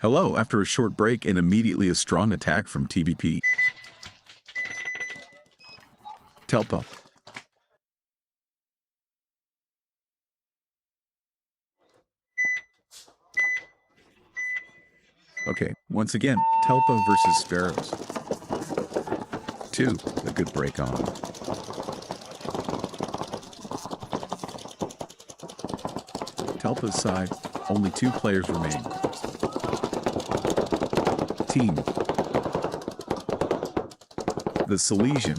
Hello, after a short break and immediately a strong attack from TBP. Telpa. Okay, once again, Telpa versus Sparrows II, a good break on. Telpa's side, only 2 players remain. Team. The Silesian.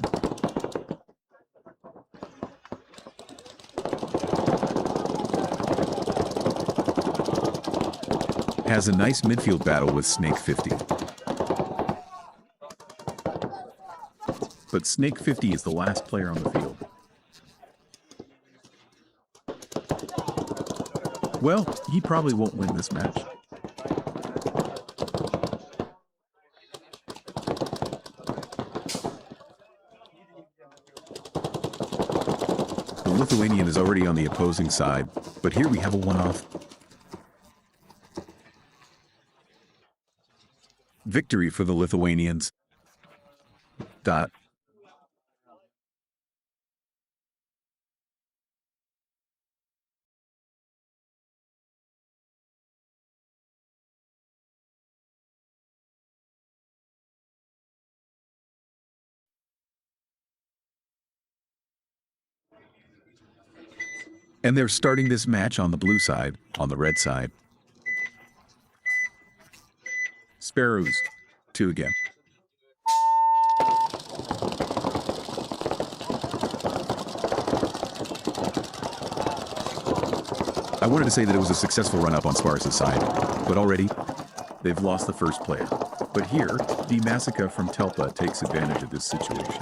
Has a nice midfield battle with Snake 50. But Snake 50 is the last player on the field. Well, he probably won't win this match. The Lithuanian is already on the opposing side, but here we have a one-off. Victory for the Lithuanians. Dot. And they're starting this match on the blue side, on the red side. Sparrows II again. I wanted to say that it was a successful run-up on Sparrows' side, but already they've lost the first player. But here, the Massacre from Telpa takes advantage of this situation.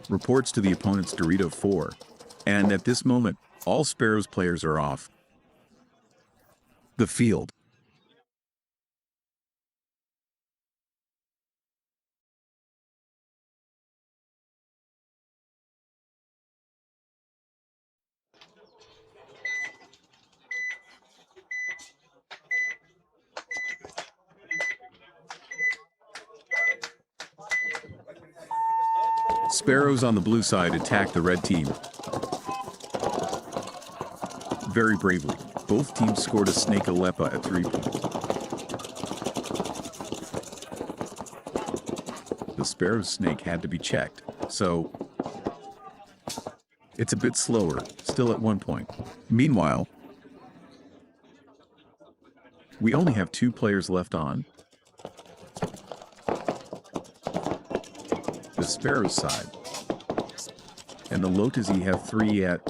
Reports to the opponent's Dorito 4, and at this moment, all Sparrows players are off the field. Sparrows on the blue side attack the red team very bravely. Both teams scored a Snake Alepa at 3 points. The Sparrows snake had to be checked, so it's a bit slower, still at 1 point. Meanwhile, we only have 2 players left on the Sparrows side, and the Lotusi have 3 at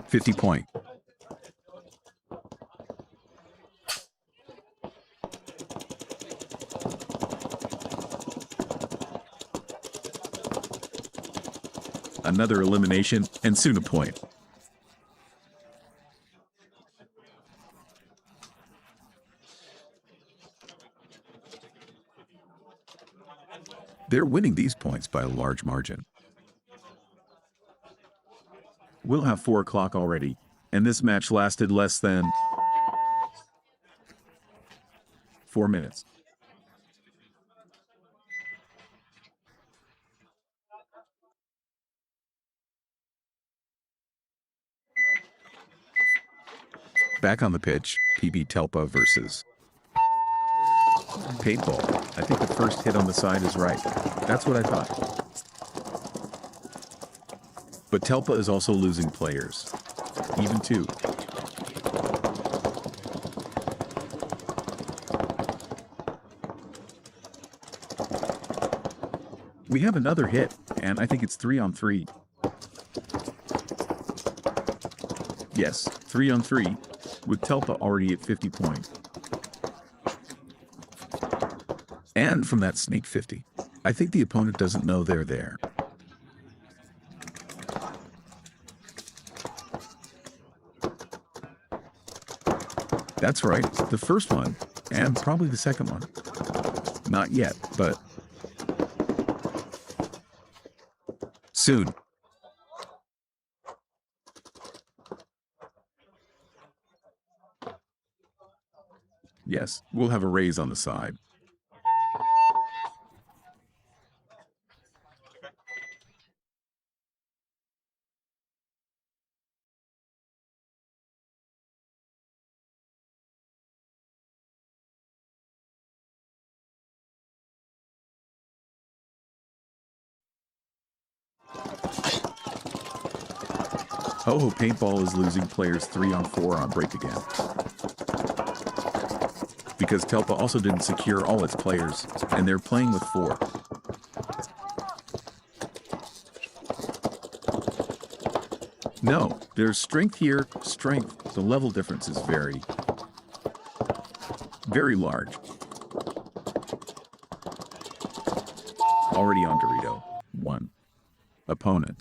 50 point. Another elimination, and soon a point. They're winning these points by a large margin. We'll have 4 o'clock already, and this match lasted less than 4 minutes. Back on the pitch, PBTelpa versus Paintball. I think the first hit on the side is right. That's what I thought. But Telpa is also losing players. Even 2. We have another hit, and I think it's 3 on 3. Yes, 3 on 3, with Telpa already at 50 points. And from that Snake 50. I think the opponent doesn't know they're there. That's right, the first one, and probably the second one. Not yet, but soon. Yes, we'll have a raise on the side. Hoho Paintball is losing players 3-on-4 on break again. Because Telpa also didn't secure all its players, and they're playing with 4. No, there's strength here, strength. The level difference is very large. Already on Dorito. 1. Opponent.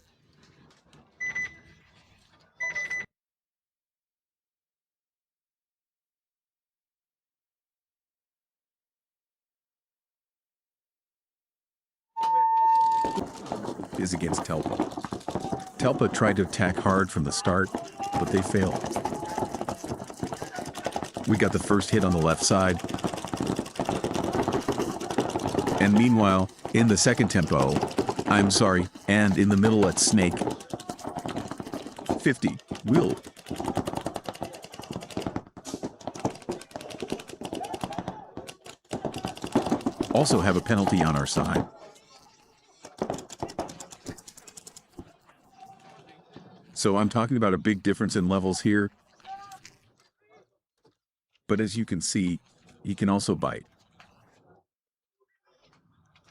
Is against Telpa. Telpa tried to attack hard from the start, but they failed. We got the first hit on the left side. And meanwhile, in the second tempo, and in the middle at Snake. 50. Will. Also have a penalty on our side. So I'm talking about a big difference in levels here. But as you can see, he can also bite.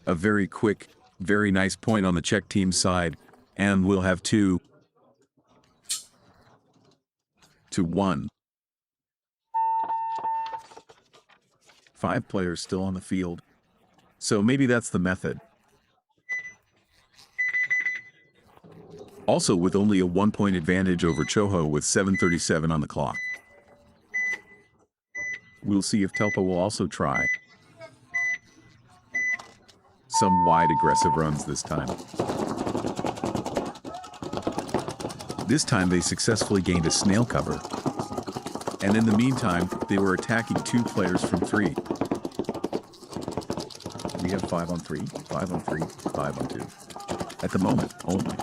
A very quick, very nice point on the Czech team's side, and we'll have 2-1. Five players still on the field. So maybe that's the method. Also with only a 1-point advantage over Hoho with 7:37 on the clock. We'll see if Telpa will also try some wide aggressive runs this time. This time they successfully gained a snail cover. And in the meantime, they were attacking 2 players from 3. We have 5-on-3, 5-on-3, 5-on-2. At the moment, only.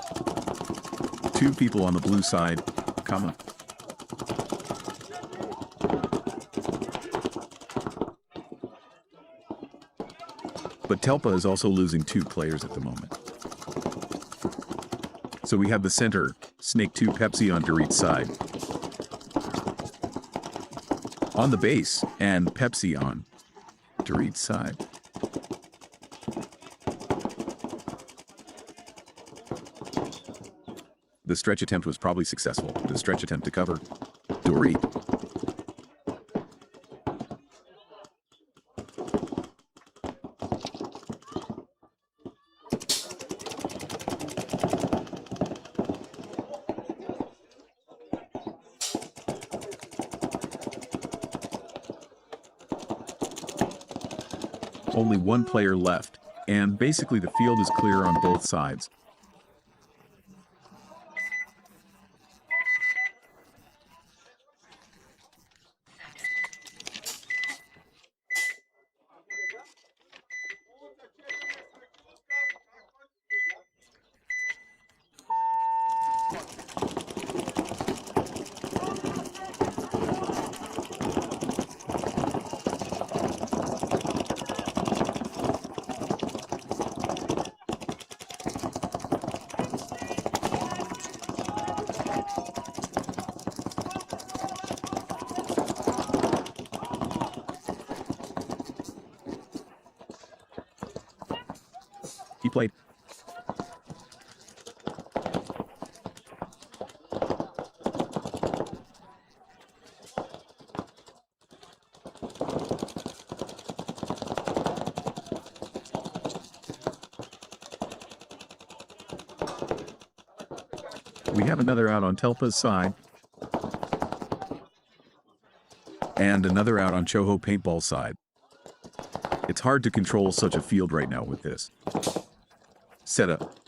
2 people on the blue side, comma. But Telpa is also losing 2 players at the moment. So we have the center, Snake 2 Pepsi on Dorit's side. On the base, and Pepsi on Dorit's side. The stretch attempt was probably successful. The stretch attempt to cover Dorit. Only 1 player left, and basically the field is clear on both sides. He played. We have another out on Telpa's side. And another out on Hoho Paintball's side. It's hard to control such a field right now with this setup.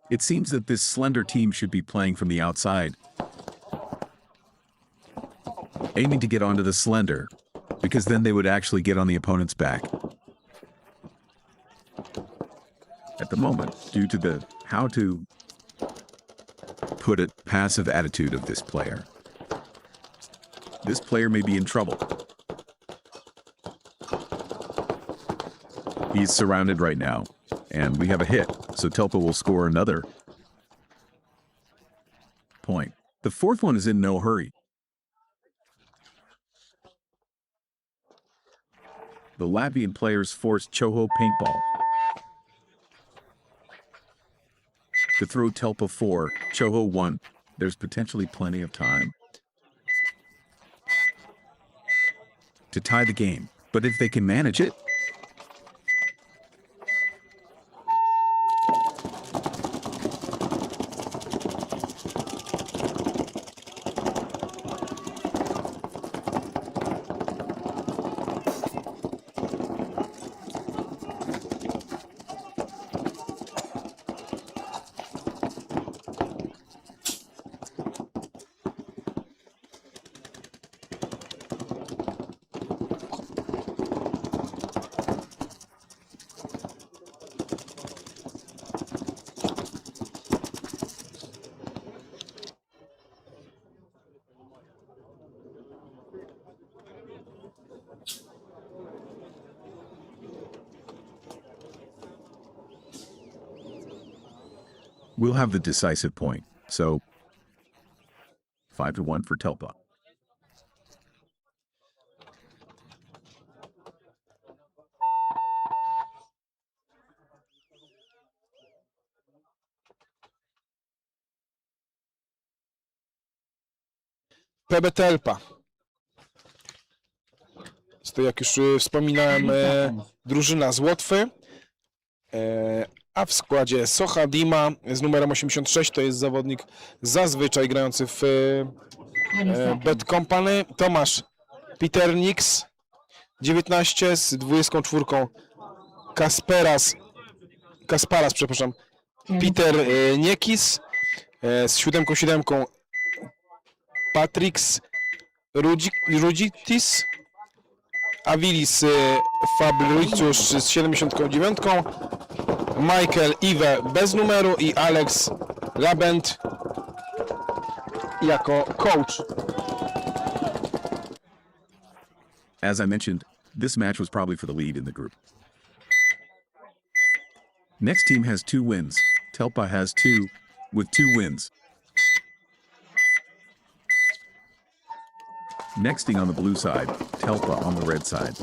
It seems that this slender team should be playing from the outside. aiming to get onto the slender, because then they would actually get on the opponent's back. At the moment, due to the, how to put it, passive attitude of this player may be in trouble. He's surrounded right now, and we have a hit, so Telpa will score another point. The fourth one is in no hurry. The Latvian players forced Hoho paintball to throw Telpa 4, Hoho 1. There's potentially plenty of time to tie the game, but if they can manage it, we'll have the decisive point. So 5-1 for Telpa. PBTelpa. To jak już wspominałem, drużyna z Łotwy, a w składzie Socha Dima z numerem 86, to jest zawodnik zazwyczaj grający w Bad Company. Tomasz Nix 19 z 24 Kasparas, przepraszam, Peter Niekis z 7 Patrix Rudzitis, Avilis Fabriciusz z 79, Michael Iwe bez numeru i Alex Labent jako coach. As I mentioned, this match was probably for the lead in the group. Next team has 2 wins. Telpa has 2 with 2 wins. Nexting on the blue side, Telpa on the red side.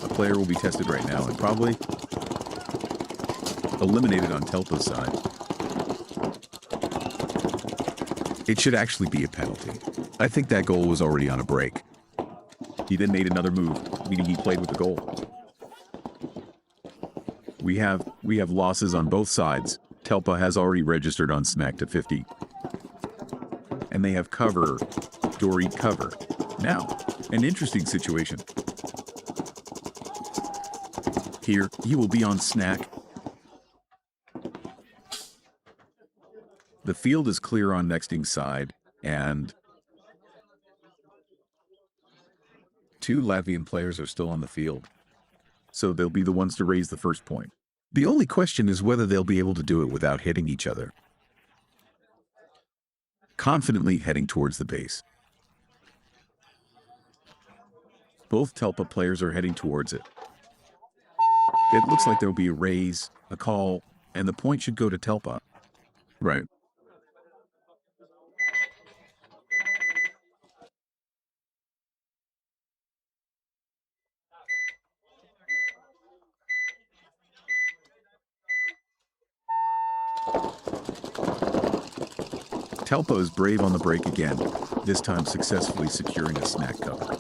A player will be tested right now and probably eliminated on Telpa's side. It should actually be a penalty. I think that goal was already on a break. He then made another move, meaning he played with the goal. We have losses on both sides. Telpa has already registered on Smack to 50. And they have cover, Dory cover. Now, an interesting situation. Here, he will be on Snack. The field is clear on Nexteam's side, and 2 Latvian players are still on the field. So they'll be the ones to raise the first point. The only question is whether they'll be able to do it without hitting each other. Confidently heading towards the base. Both Telpa players are heading towards it. It looks like there'll be a raise, a call, and the point should go to Telpa. Right. Telpa is brave on the break again, this time successfully securing a snack cover.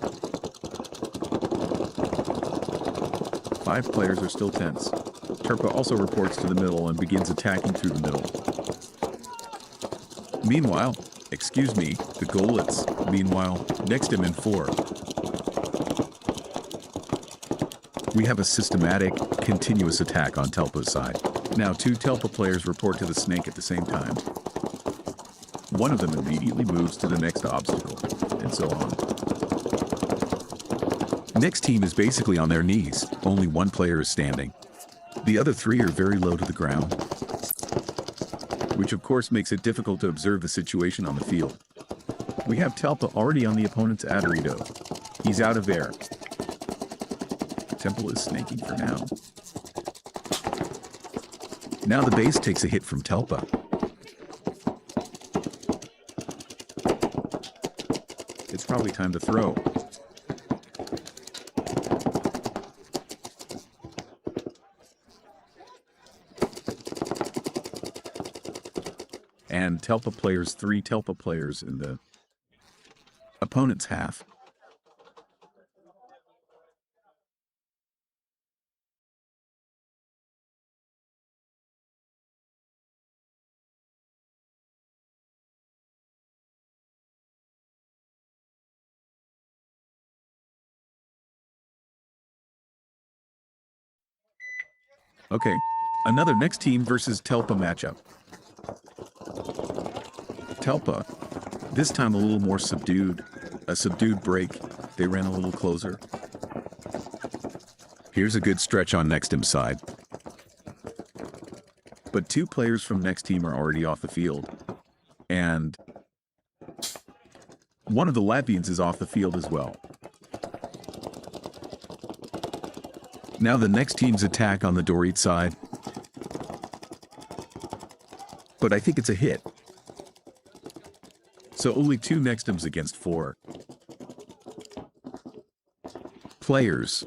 5 players are still tense. Telpa also reports to the middle and begins attacking through the middle. Meanwhile, excuse me, the goallets. Meanwhile, Nexteam in 4. We have a systematic, continuous attack on Telpa's side. Now 2 Telpa players report to the snake at the same time. One of them immediately moves to the next obstacle, and so on. Next team is basically on their knees. Only one player is standing. The other three are very low to the ground, which of course makes it difficult to observe the situation on the field. We have Telpa already on the opponent's Adorito. He's out of air. Temple is snaking for now. Now the base takes a hit from Telpa. It's probably time to throw. And Telpa players, 3 Telpa players in the opponent's half. Okay, another next team versus Telpa matchup. Telpa, this time a little more subdued. A subdued break. They ran a little closer. Here's a good stretch on Nexteam's side. But 2 players from next team are already off the field. And one of the Latvians is off the field as well. Now the next team's attack on the Dorit side. But I think it's a hit. So only 2 Nexteams against 4 players.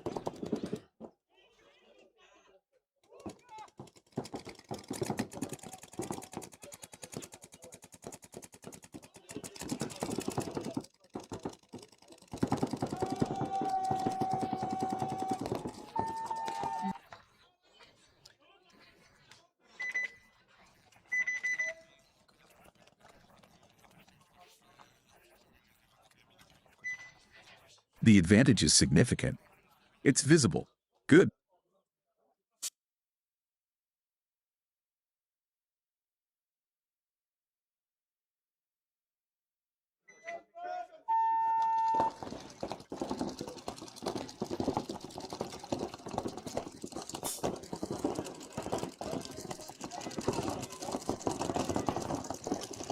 The advantage is significant. It's visible. Good.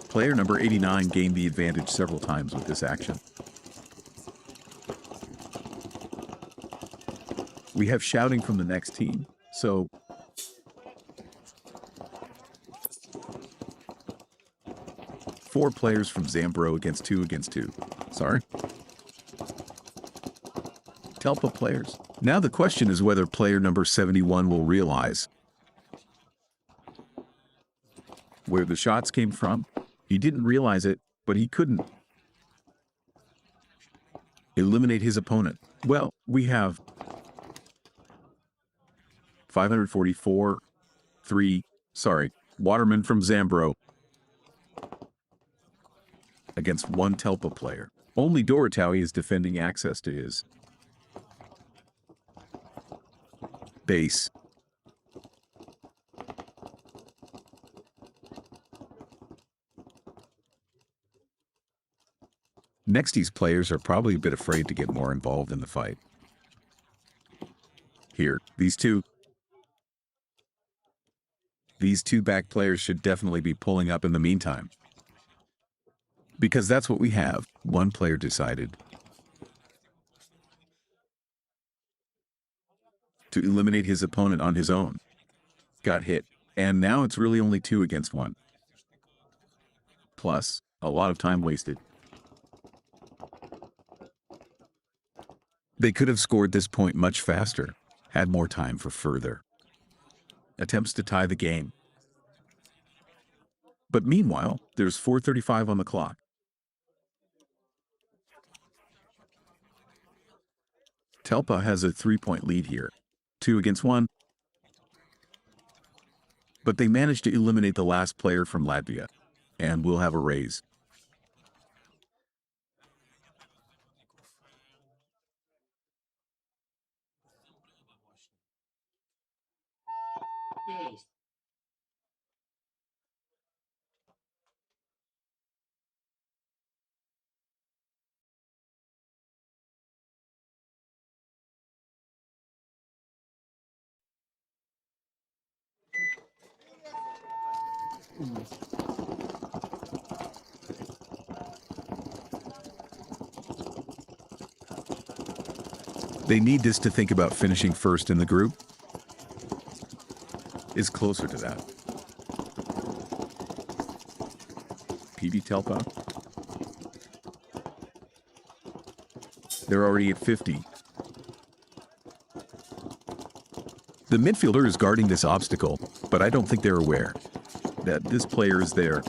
Player number 89 gained the advantage several times with this action. We have shouting from the next team, so four players from Zambro against 2 against 2. Sorry. Telpa players. Now the question is whether player number 71 will realize where the shots came from. He didn't realize it, but he couldn't eliminate his opponent. Well, we have 544, 3, Waterman from Zambro against 1 Telpa player. Only Doritaui is defending access to his base. Nexteam's players are probably a bit afraid to get more involved in the fight. Here, these two back players should definitely be pulling up in the meantime. Because that's what we have. One player decided to eliminate his opponent on his own. Got hit. And now it's really only 2 against 1. Plus, a lot of time wasted. They could have scored this point much faster, had more time for further attempts to tie the game. But meanwhile, there's 4:35 on the clock. Telpa has a 3-point lead here, 2 against 1. But they managed to eliminate the last player from Latvia, and we'll have a raise. They need this to think about finishing first in the group. Is closer to that. PBTelpa. They're already at 50. The midfielder is guarding this obstacle, but I don't think they're aware that this player is there.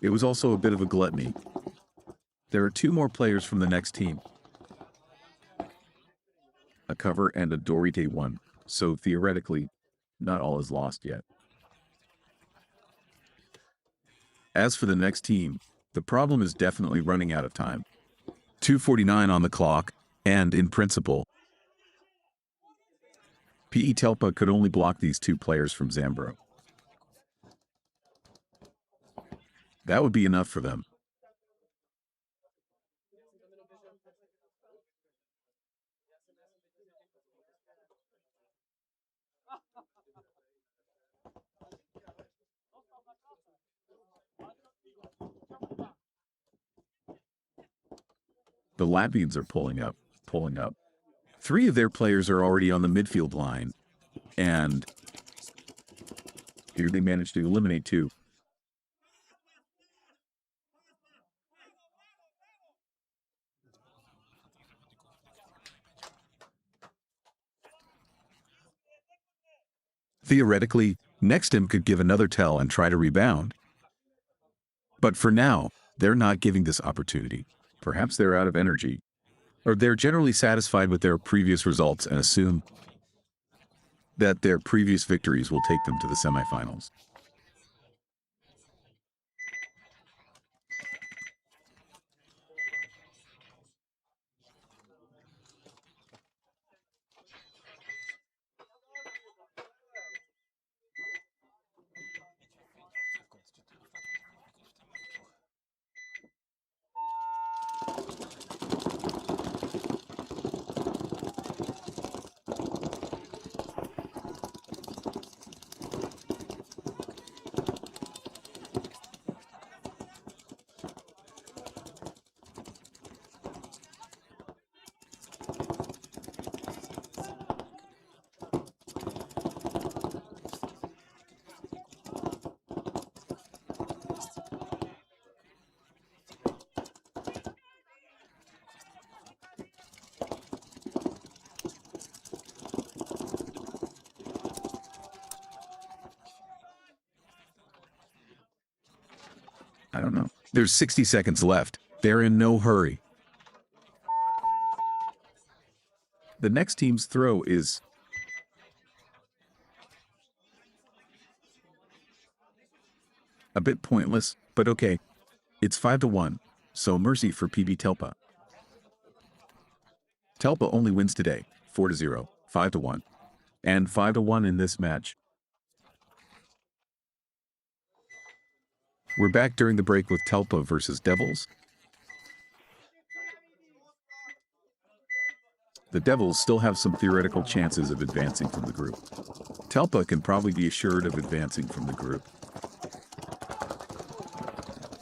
It was also a bit of a gluttony. There are 2 more players from the next team. A cover and a Dorite one, so theoretically, not all is lost yet. As for the next team, the problem is definitely running out of time. 2:49 on the clock, and in principle, PBTelpa could only block these 2 players from Zambro. That would be enough for them. The Latvians are pulling up. 3 of their players are already on the midfield line, and here they managed to eliminate 2. Theoretically, Nexteam could give another tell and try to rebound. But for now, they're not giving this opportunity. Perhaps they're out of energy, or they're generally satisfied with their previous results and assume that their previous victories will take them to the semifinals. I don't know. There's 60 seconds left. They're in no hurry. The next team's throw is a bit pointless, but okay. It's 5-1, so mercy for PBTelpa. Telpa only wins today, 4-0, 5-1, and 5-1 in this match. We're back during the break with Telpa versus Devils. The Devils still have some theoretical chances of advancing from the group. Telpa can probably be assured of advancing from the group.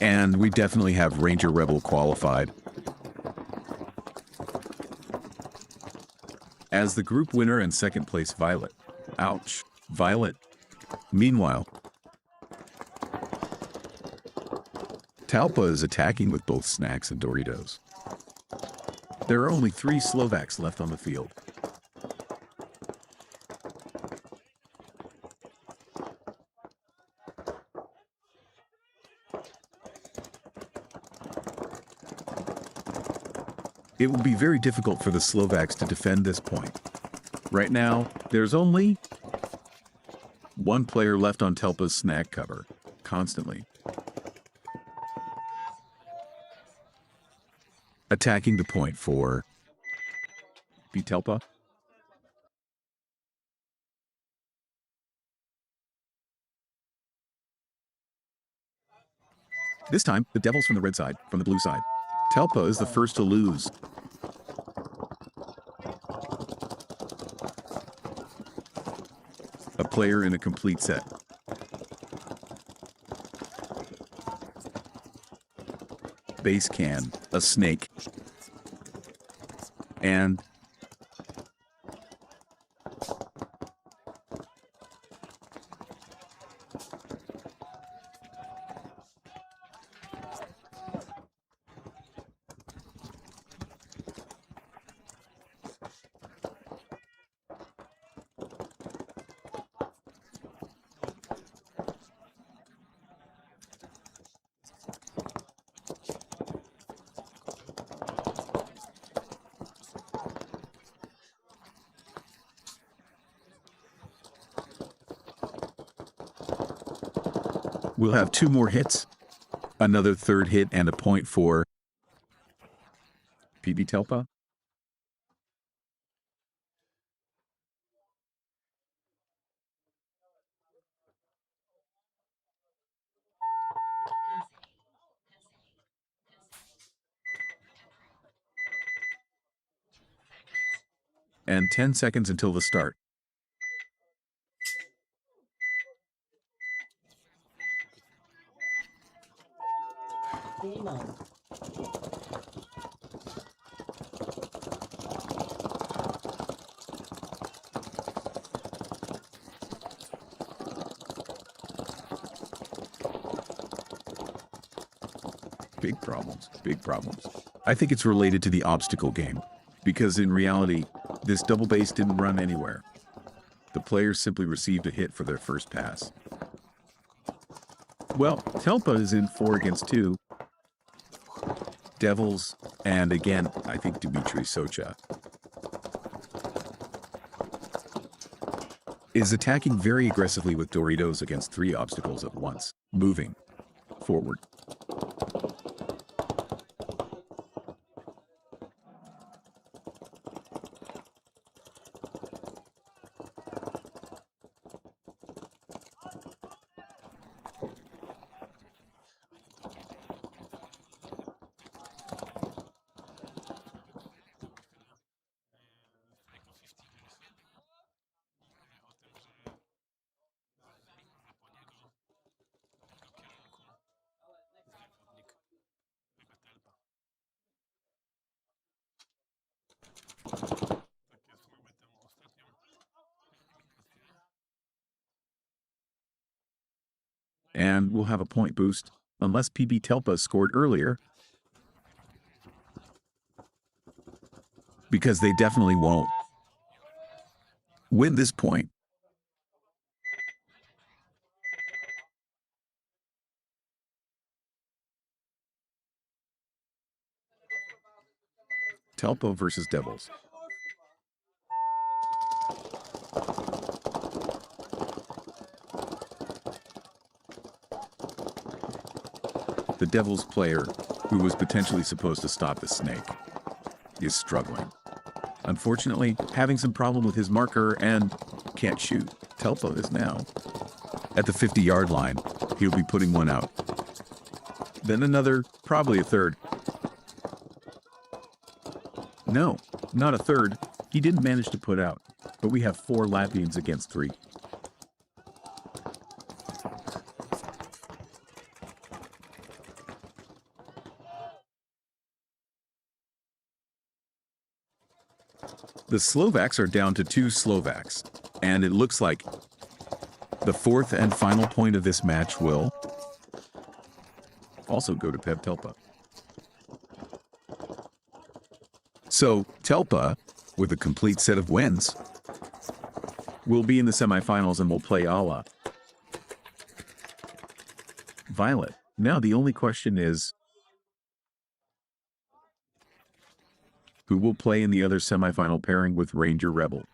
And we definitely have Ranger Rebel qualified as the group winner and second place Violet. Ouch, Violet. Meanwhile, Telpa is attacking with both snacks and Doritos. There are only 3 Slovaks left on the field. It will be very difficult for the Slovaks to defend this point. Right now, there's only One player left on Telpa's snack cover, constantly. Attacking the point for PBTelpa. This time, the Devils from the red side, from the blue side. Telpa is the first to lose. A player in a complete set. Base can, a snake, and we'll have 2 more hits. Another third hit and a point for PBTelpa. And 10 seconds until the start. Big problems, big problems. I think it's related to the obstacle game, because in reality, this double base didn't run anywhere. The players simply received a hit for their first pass. Well, Telpa is in 4 against 2. Devils, and again, I think Dmitry Socha is attacking very aggressively with Doritos against 3 obstacles at once, moving forward. And we'll have a point boost, unless PBTelpa scored earlier. Because they definitely won't win this point. Telpa versus Devils. The Devils player, who was potentially supposed to stop the snake, is struggling. Unfortunately, having some problem with his marker and can't shoot. Telpa is now at the 50-yard line. He'll be putting one out. Then another, probably a third. No, not a third. He didn't manage to put out, but we have 4 Latvians against 3. The Slovaks are down to 2 Slovaks, and it looks like the 4th and final point of this match will also go to PBTelpa. So, Telpa, with a complete set of wins, will be in the semifinals and will play Ala. Violet. Now the only question is, who will play in the other semifinal pairing with Ranger Rebel?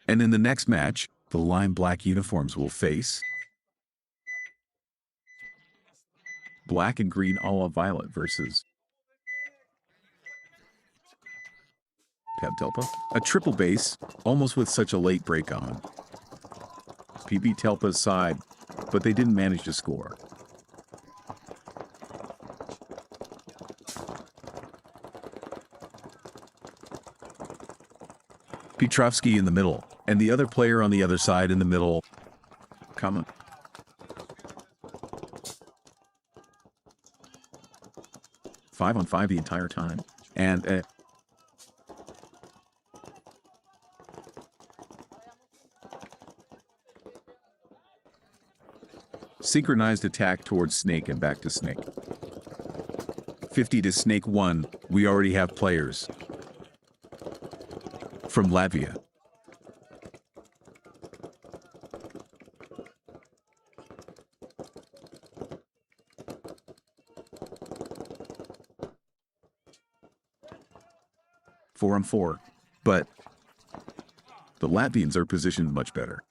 And in the next match, the lime black uniforms will face black and green olive violet versus PBTelpa. A triple base, almost with such a late break on PBTelpa's side, but they didn't manage to score. Petrovsky in the middle, and the other player on the other side in the middle. Come on. Five on five the entire time. And synchronized attack towards Snake and back to Snake. 50 to Snake 1. We already have players from Latvia. Four on four, but the Latvians are positioned much better.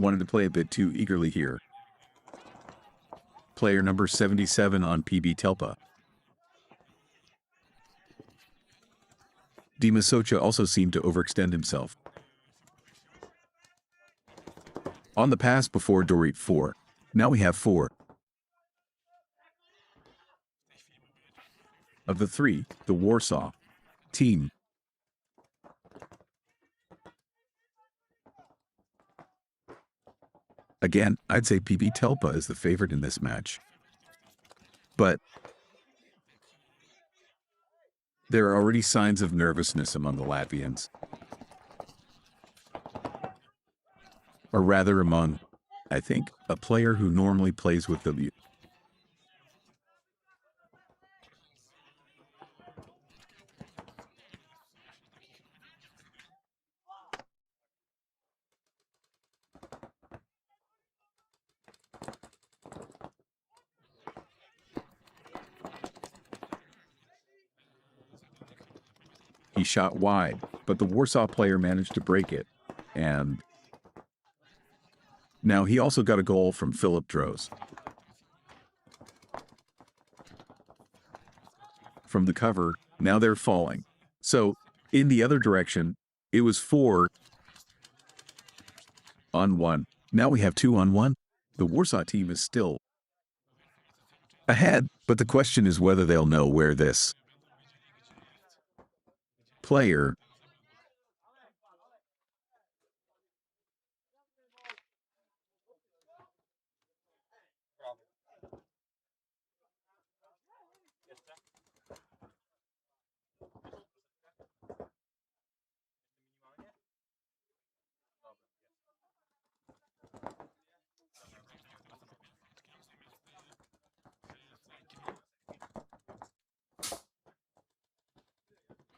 Wanted to play a bit too eagerly here. Player number 77 on PBTelpa. Dimasocha also seemed to overextend himself. On the pass before Dorit 4. Now we have 4. Of the 3, the Warsaw team again, I'd say PBTelpa is the favorite in this match. But there are already signs of nervousness among the Latvians. Or rather among, I think, a player who normally plays with the He shot wide, but the Warsaw player managed to break it. And now he also got a goal from Philip Dros. From the cover, now they're falling. So, in the other direction, it was 4 on 1. Now we have 2 on 1. The Warsaw team is still ahead, but the question is whether they'll know where this player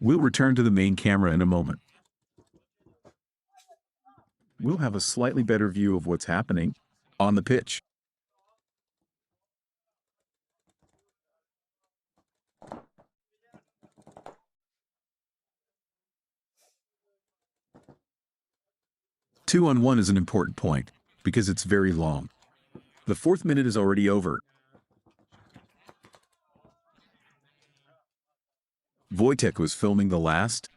We'll return to the main camera in a moment. We'll have a slightly better view of what's happening on the pitch. Two on 1 is an important point because it's very long. The 4th minute is already over. Wojtek was filming the last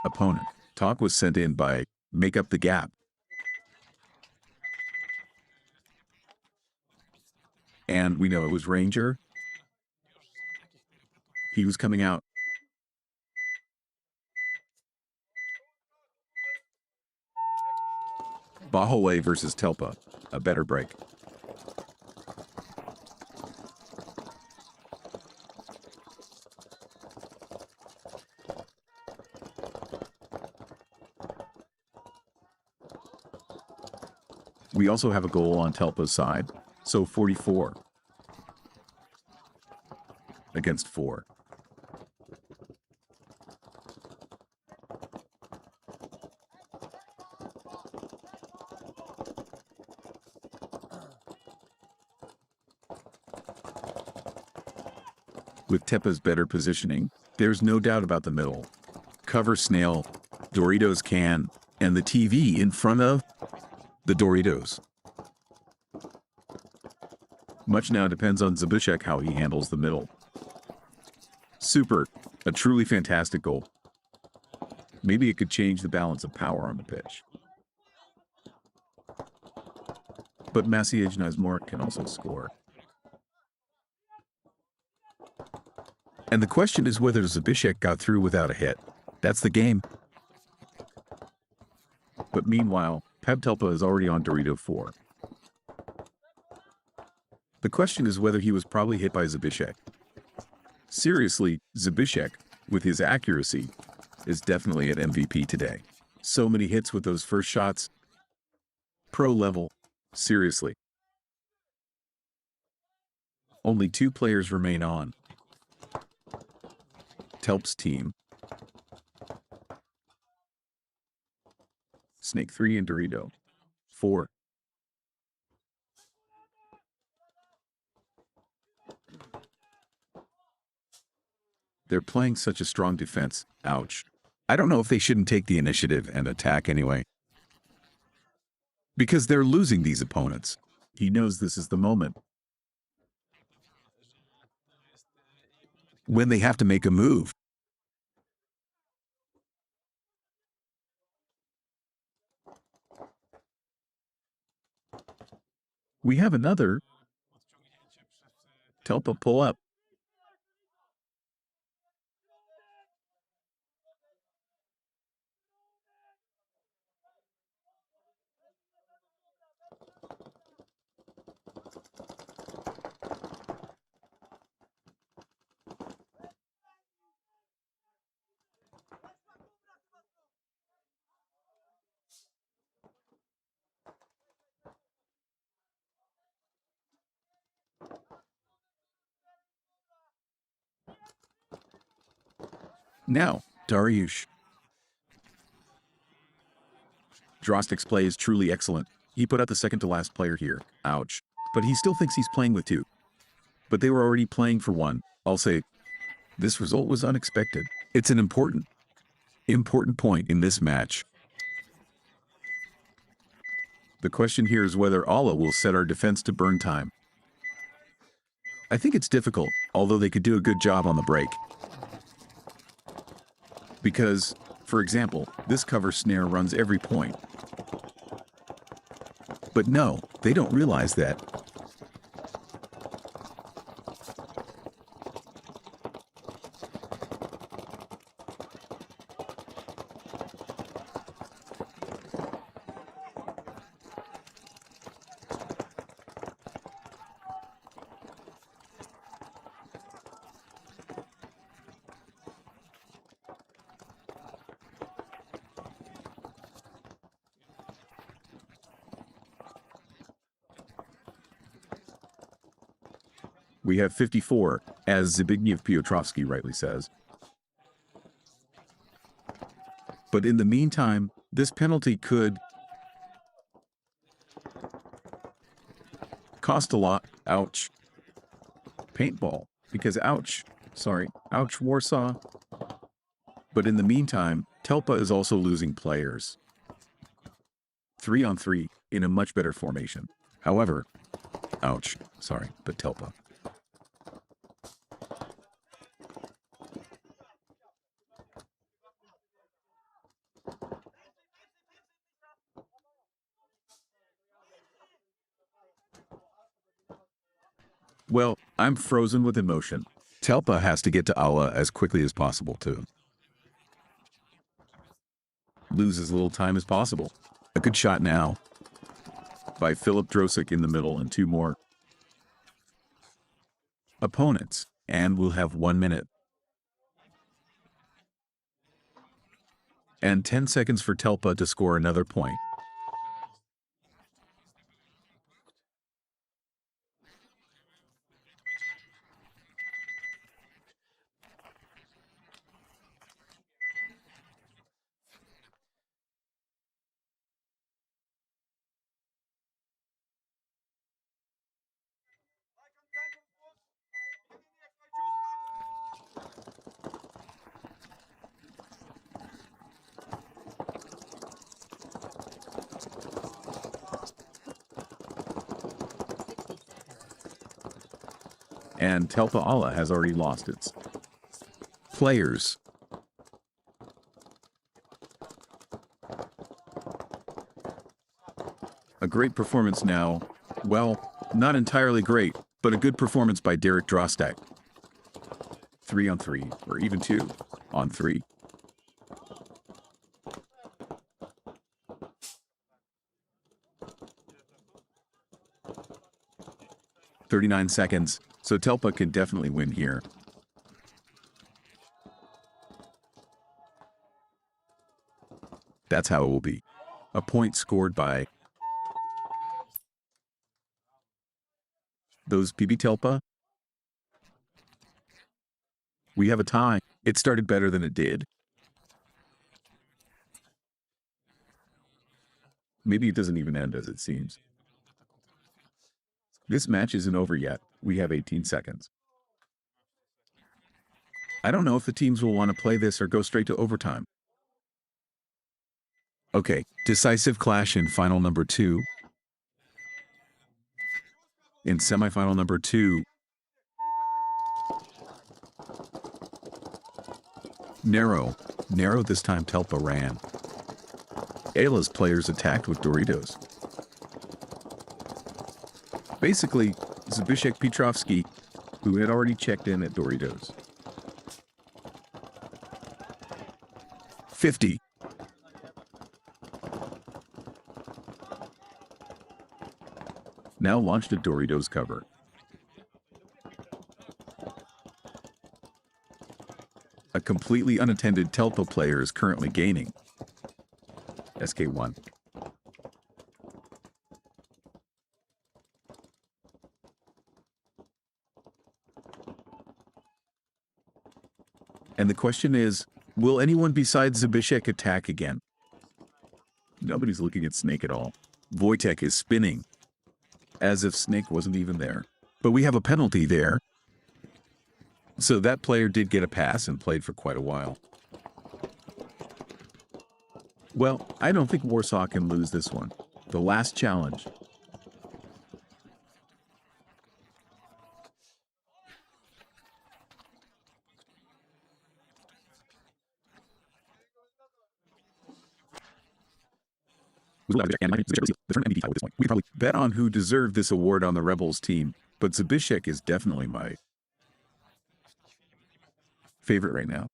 opponent. Talk was sent in by Make Up the Gap. And we know it was Ranger. He was coming out. Hoho versus Telpa. A better break. We also have a goal on Telpa's side, so 44 against 4. Tepa's better positioning. There's no doubt about the middle. Cover snail, Doritos can, and the TV in front of the Doritos. Much now depends on Zabushek how he handles the middle. Super. A truly fantastic goal. Maybe it could change the balance of power on the pitch. But Maciej Nazmor can also score. And the question is whether Zabushek got through without a hit. That's the game. But meanwhile, PBTelpa is already on Dorito 4. The question is whether he was probably hit by Zabushek. Seriously, Zabushek, with his accuracy, is definitely at MVP today. So many hits with those first shots. Pro level. Seriously. Only 2 players remain on Telp's team. Snake 3 and Dorito 4. They're playing such a strong defense. Ouch. I don't know if they shouldn't take the initiative and attack anyway. Because they're losing these opponents. He knows this is the moment when they have to make a move. We have another Telpa pull up. Now, Dariush. Drostik's play is truly excellent. He put out the second to last player here. Ouch. But he still thinks he's playing with 2. But they were already playing for 1. I'll say, this result was unexpected. It's an important point in this match. The question here is whether Allah will set our defense to burn time. I think it's difficult, although they could do a good job on the break. Because, for example, this cover snare runs every point. But no, they don't realize that. We have 54, as Zbigniew Piotrowski rightly says. But in the meantime, this penalty could cost a lot. Ouch. Paintball. Because ouch Warsaw. But in the meantime, Telpa is also losing players. 3-on-3 in a much better formation. However, ouch, but Telpa. Well, I'm frozen with emotion. Telpa has to get to Allah as quickly as possible, too. Lose as little time as possible. A good shot now by Filip Drosik in the middle and 2 more opponents. And we'll have 1 minute. And 10 seconds for Telpa to score another point. And Telpa has already lost its players. A great performance now. Well, not entirely great, but a good performance by Derek Drostak. 3-on-3, or even 2-on-3. "39 seconds, so Telpa can definitely win here. That's how it will be. A point scored by those PBTelpa. We have a tie. It started better than it did. Maybe it doesn't even end as it seems. This match isn't over yet. We have 18 seconds. I don't know if the teams will want to play this or go straight to overtime. Okay, decisive clash in final number 2. In semifinal number 2, narrow this time Telpa ran. Ayla's players attacked with Doritos. Basically, Zbyszek Petrovsky, who had already checked in at Doritos. 50. Now launched a Doritos cover. A completely unattended Telpa player is currently gaining. SK1. And the question is, will anyone besides Zbyszek attack again? Nobody's looking at Snake at all. Wojtek is spinning, as if Snake wasn't even there. But we have a penalty there. So that player did get a pass and played for quite a while. Well, I don't think Warsaw can lose this one. The last challenge. We probably bet on who deserved this award on the Rebels team, but Zbyszek is definitely my favorite right now.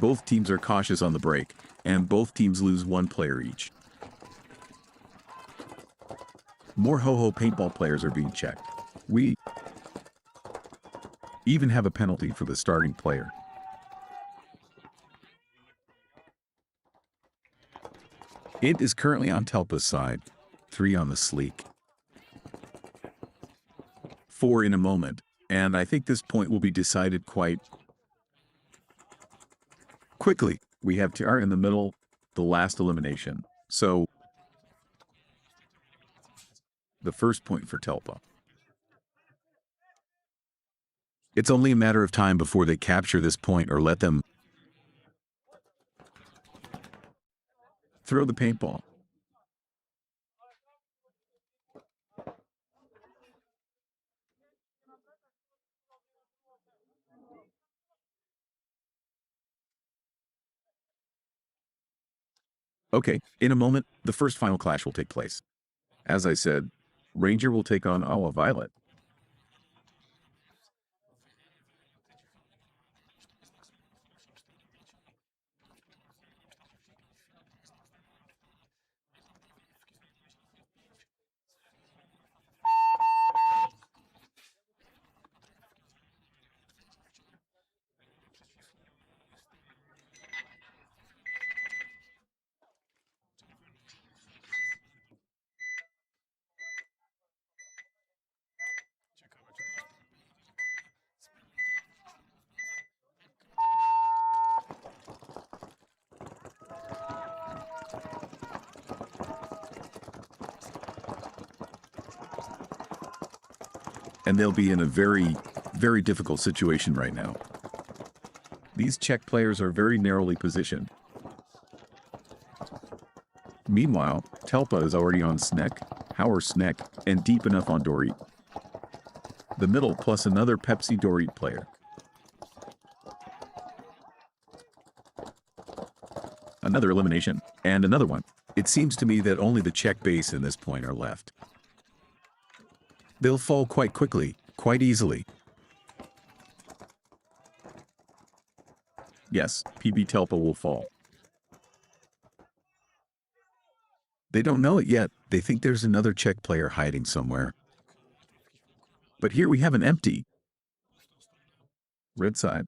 Both teams are cautious on the break, and both teams lose one player each. More Hoho paintball players are being checked. We even have a penalty for the starting player. It is currently on Telpa's side, 3 on the sleek. 4 in a moment, and I think this point will be decided quite quickly. We have TR in the middle, the last elimination. So, the first point for Telpa. It's only a matter of time before they capture this point or let them throw the paintball. Okay, in a moment, the first final clash will take place. As I said, Ranger will take on Awa Violet. and they'll be in a very, very difficult situation right now. These Czech players are very narrowly positioned. Meanwhile, Telpa is already on Snek, Hauer Snek, and deep enough on Dorit. The middle plus another Pepsi Dorit player. Another elimination, and another one. It seems to me that only the Czech base in this point are left. They'll fall quite quickly, quite easily. Yes, PBTelpa will fall. They don't know it yet. They think there's another Czech player hiding somewhere. But here we have an empty red side.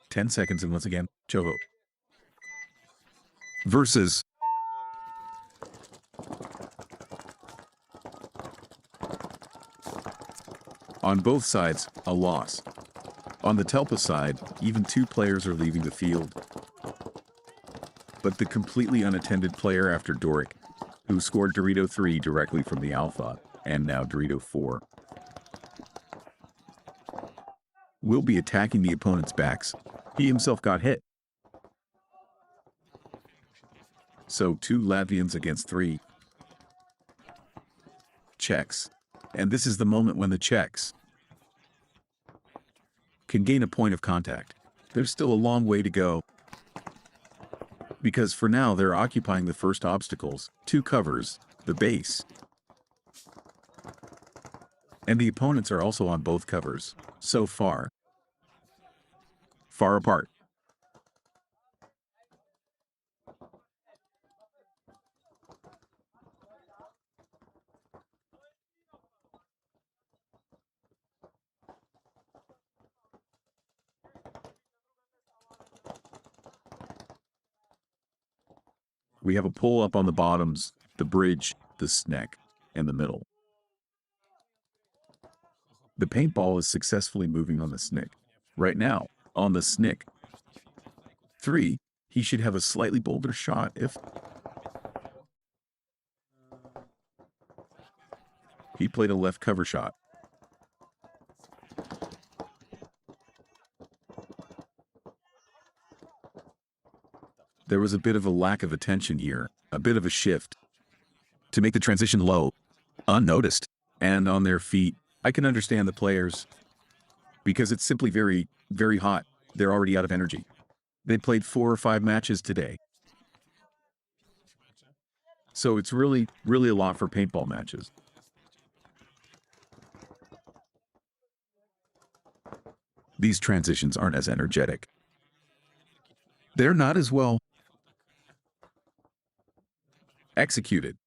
Ten seconds, and once again, Hoho versus on both sides, a loss. On the Telpa side, even two players are leaving the field. But the completely unattended player after Doric, who scored Dorito 3 directly from the Alpha, and now Dorito 4, will be attacking the opponent's backs. He himself got hit. So 2 Latvians against 3 Czechs. And this is the moment when the Czechs can gain a point of contact. There's still a long way to go, because for now they're occupying the first obstacles, 2 covers, the base. And the opponents are also on both covers, so far apart. We have a pull up on the bottoms, the bridge, the Snek, and the middle. The paintball is successfully moving on the Snek. Right now, on the Snek 3, he should have a slightly bolder shot if he played a left cover shot. There was a bit of a lack of attention here, a bit of a shift to make the transition low, unnoticed, and on their feet. I can understand the players because it's simply very, very hot. They're already out of energy. They played 4 or 5 matches today. So it's really, really a lot for paintball matches. These transitions aren't as energetic. They're not as well executed.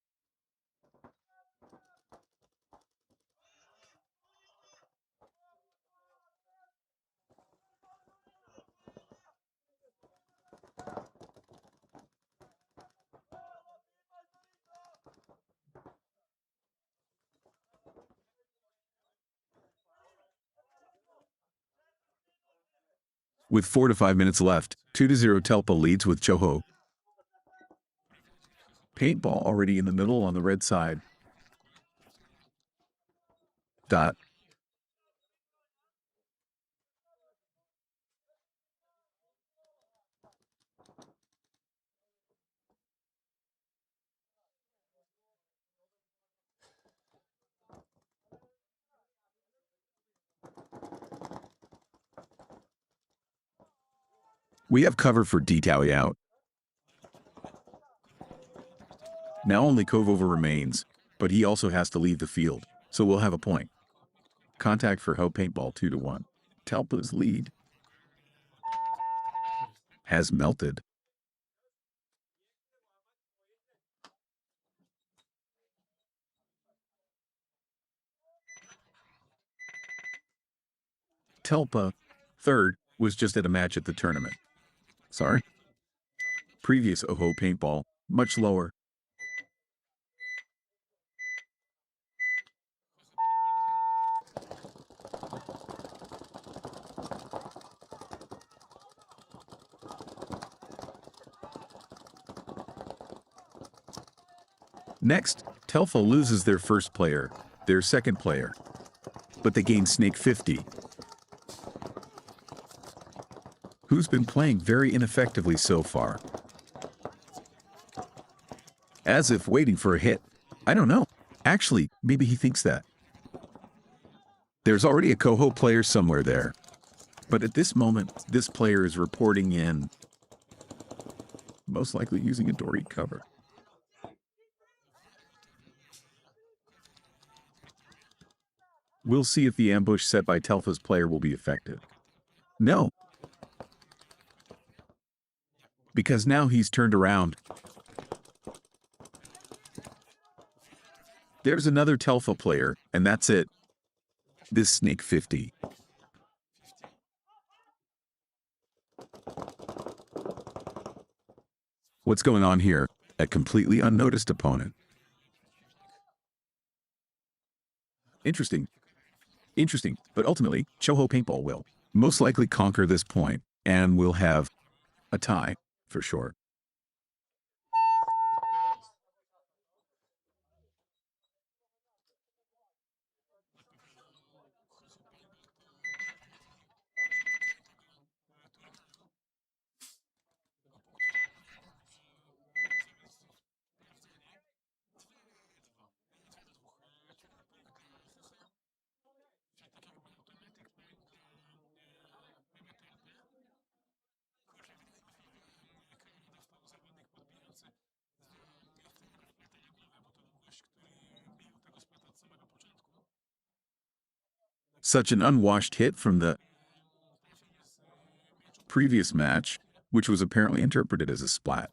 With 4 to 5 minutes left, 2-0 Telpa leads with Hoho. Paintball already in the middle on the red side. Dot. We have cover for D-Towie out. Now only Kovova remains, but he also has to leave the field, so we'll have a point. Contact for Ho paintball 2-1. Telpa's lead has melted. Telpa, third, was just at a match at the tournament. Sorry. Previous Hoho paintball, much lower. Next, Telpa loses their first player, their second player, but they gain Snake 50, who's been playing very ineffectively so far. As if waiting for a hit. I don't know. Actually, maybe he thinks that. There's already a Hoho player somewhere there. But at this moment, this player is reporting in, most likely using a dory cover. We'll see if the ambush set by Telpa's player will be effective. No. Because now he's turned around. There's another Telpa player, and that's it. This Snake 50. What's going on here? A completely unnoticed opponent. Interesting. Interesting, but ultimately, Hoho Paintball will most likely conquer this point, and we'll have a tie, for sure. Such an unwashed hit from the previous match, which was apparently interpreted as a splat.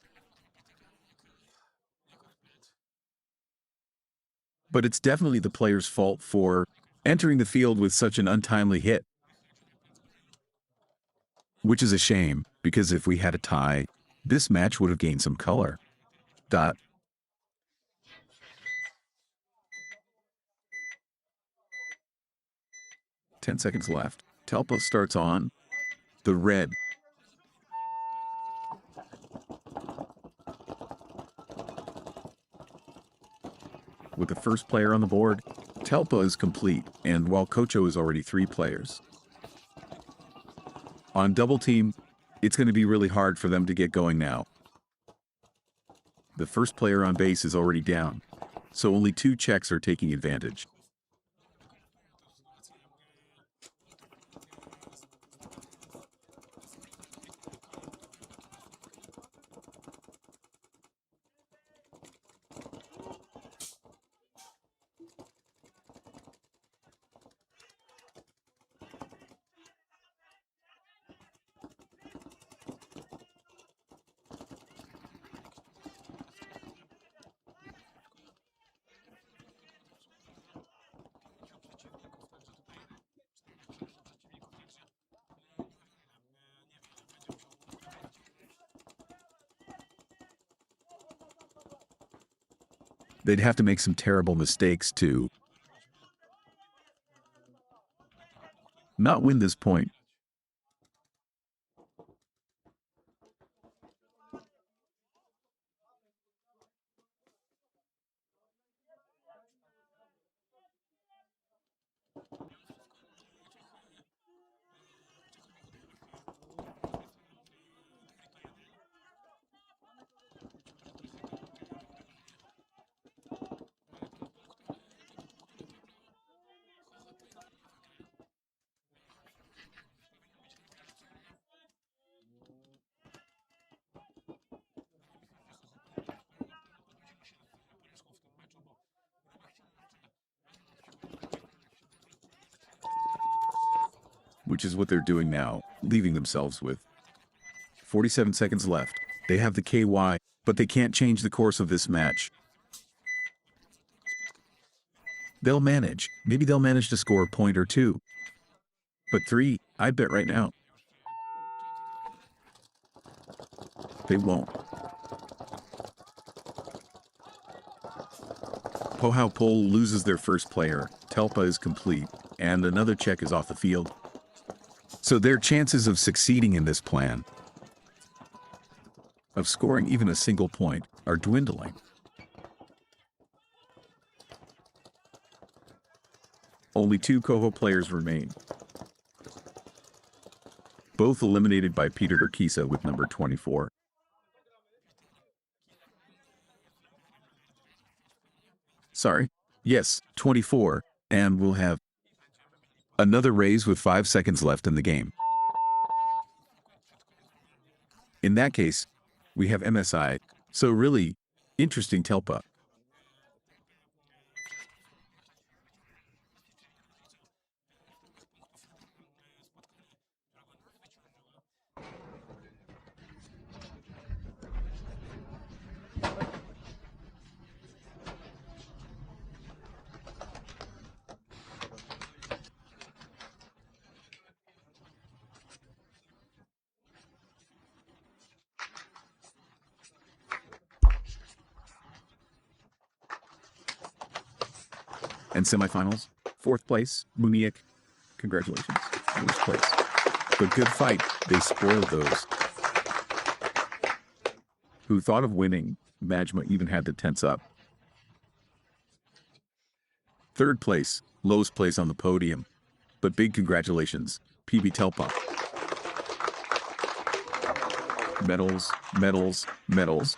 But it's definitely the player's fault for entering the field with such an untimely hit. Which is a shame, because if we had a tie, this match would have gained some color. 10 seconds left. Telpa starts on the red. With the first player on the board, Telpa is complete, and while Kocho is already 3 players. On double team, it's going to be really hard for them to get going now. The first player on base is already down, so only 2 checks are taking advantage. They'd have to make some terrible mistakes to not win this point. Which is what they're doing now, leaving themselves with 47 seconds left. They have the KY, but they can't change the course of this match. They'll manage. Maybe they'll manage to score a point or 2. But 3, I'd bet right now. They won't. Hoho Pole loses their first player, Telpa is complete, and another check is off the field. So their chances of succeeding in this plan, of scoring even a single point, are dwindling. Only 2 Hoho players remain, both eliminated by Peter Turkisa with number 24. Sorry. Yes, 24, and we'll have another raise with 5 seconds left in the game. In that case, we have MSI, so really interesting Telpa. And semifinals, 4th place, Muniak. Congratulations, 1st place. But good fight, they spoiled those who thought of winning. Majma even had to tense up. 3rd place, lowest place on the podium. But big congratulations, PBTelpa. Medals, medals, medals.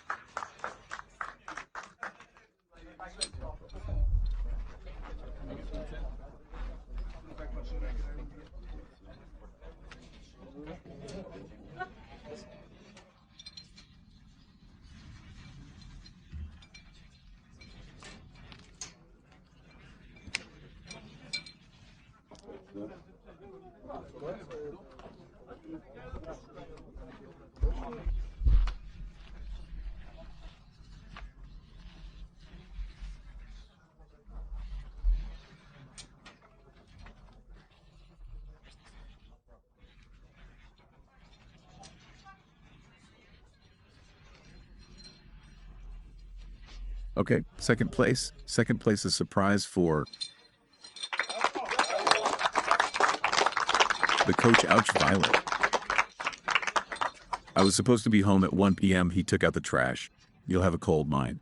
Okay, 2nd place. 2nd place is surprise for the coach, Ouch Violet. I was supposed to be home at 1 p.m. He took out the trash. You'll have a cold mind.